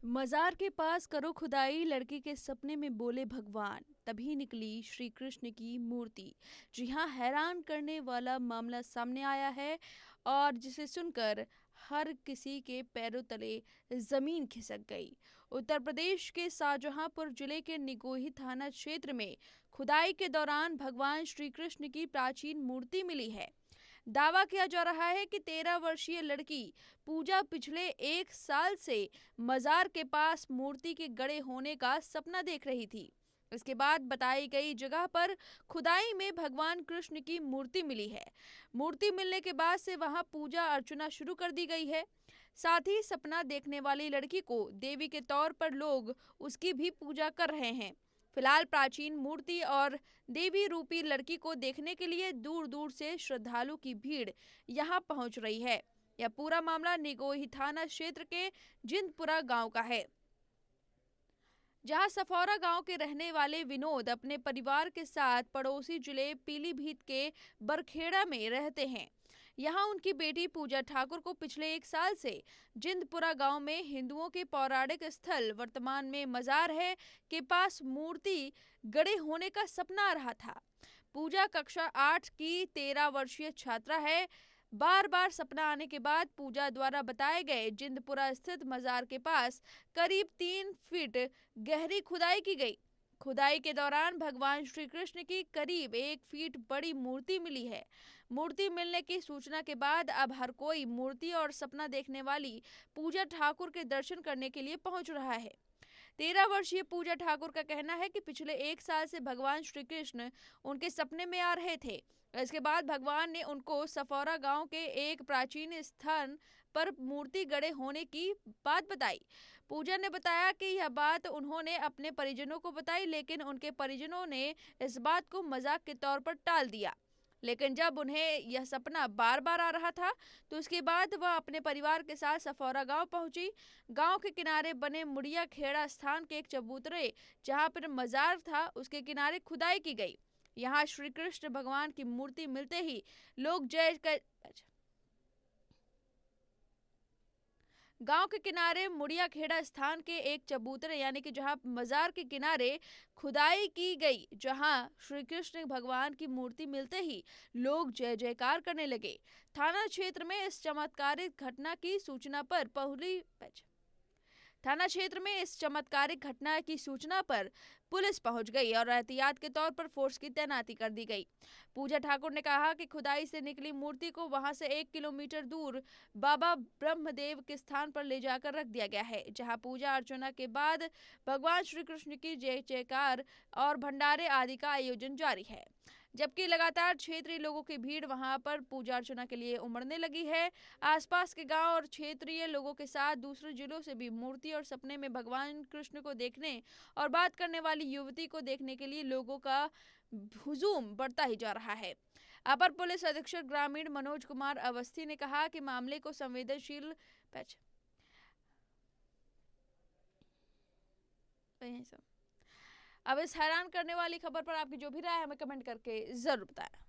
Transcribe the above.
मजार के पास करो खुदाई, लड़की के सपने में बोले भगवान, तभी निकली श्री कृष्ण की मूर्ति। जी हाँ, हैरान करने वाला मामला सामने आया है और जिसे सुनकर हर किसी के पैरों तले जमीन खिसक गई। उत्तर प्रदेश के शाहजहांपुर जिले के निगोही थाना क्षेत्र में खुदाई के दौरान भगवान श्री कृष्ण की प्राचीन मूर्ति मिली है। दावा किया जा रहा है कि 13 वर्षीय लड़की पूजा पिछले 1 साल से मजार के पास मूर्ति के गड़े होने का सपना देख रही थी। इसके बाद बताई गई जगह पर खुदाई में भगवान कृष्ण की मूर्ति मिली है। मूर्ति मिलने के बाद से वहां पूजा अर्चना शुरू कर दी गई है। साथ ही सपना देखने वाली लड़की को देवी के तौर पर लोग उसकी भी पूजा कर रहे हैं। फिलहाल प्राचीन मूर्ति और देवी रूपी लड़की को देखने के लिए दूर दूर से श्रद्धालु की भीड़ यहां पहुंच रही है। यह पूरा मामला निगोही थाना क्षेत्र के जिंदपुरा गांव का है, जहां सफौरा गांव के रहने वाले विनोद अपने परिवार के साथ पड़ोसी जिले पीलीभीत के बरखेड़ा में रहते हैं। यहां उनकी बेटी पूजा ठाकुर को पिछले 1 साल से जिंदपुरा गांव में हिंदुओं के पौराणिक स्थल वर्तमान में मजार है के पास मूर्ति गड़े होने का सपना आ रहा था। पूजा कक्षा 8 की 13 वर्षीय छात्रा है। बार बार सपना आने के बाद पूजा द्वारा बताए गए जिंदपुरा स्थित मजार के पास करीब 3 फीट गहरी खुदाई की गई। खुदाई के दौरान भगवान श्री कृष्ण की करीब 1 फीट बड़ी मूर्ति मिली है। मूर्ति मिलने की सूचना के बाद अब हर कोई मूर्ति और सपना देखने वाली पूजा ठाकुर के दर्शन करने के लिए पहुंच रहा है। 13 वर्षीय पूजा ठाकुर का कहना है कि पिछले 1 साल से भगवान श्री कृष्ण उनके सपने में आ रहे थे। इसके बाद भगवान ने उनको सफौरा गांव के एक प्राचीन स्थान पर मूर्ति गड़े होने की बात बताई। पूजा ने बताया कि यह बात उन्होंने अपने परिजनों को बताई, लेकिन उनके परिजनों ने इस बात को मजाक के तौर पर टाल दिया। लेकिन जब उन्हें यह सपना बार बार आ रहा था तो उसके बाद वह अपने परिवार के साथ सफौरा गांव पहुंची। गांव के किनारे बने मुड़िया खेड़ा स्थान के एक चबूतरे जहां पर मजार था, उसके किनारे खुदाई की गई। यहां श्री कृष्ण भगवान की मूर्ति मिलते ही लोग जय कर गांव के किनारे मुड़िया खेड़ा स्थान के एक चबूतरे यानी कि जहां मजार के किनारे खुदाई की गई, जहां श्री कृष्ण भगवान की मूर्ति मिलते ही लोग जय जयकार करने लगे। थाना क्षेत्र में इस चमत्कारिक घटना की सूचना पर पुलिस पहुंच गई और एहतियात के तौर पर फोर्स की तैनाती कर दी गई। पूजा ठाकुर ने कहा कि खुदाई से निकली मूर्ति को वहां से 1 किलोमीटर दूर बाबा ब्रह्मदेव के स्थान पर ले जाकर रख दिया गया है, जहां पूजा अर्चना के बाद भगवान श्री कृष्ण की जय जयकार और भंडारे आदि का आयोजन जारी है। जबकि लगातार क्षेत्रीय लोगों की भीड़ वहां पर पूजा अर्चना के लिए उमड़ने लगी है। आसपास के गांव और क्षेत्रीय लोगों के साथ दूसरे जिलों से भी मूर्ति और सपने में भगवान कृष्ण को देखने और बात करने वाली युवती को देखने के लिए लोगों का हुजूम बढ़ता ही जा रहा है। अपर पुलिस अधीक्षक ग्रामीण मनोज कुमार अवस्थी ने कहा कि मामले को संवेदनशील अब इस हैरान करने वाली खबर पर आपकी जो भी राय है हमें कमेंट करके जरूर बताएं।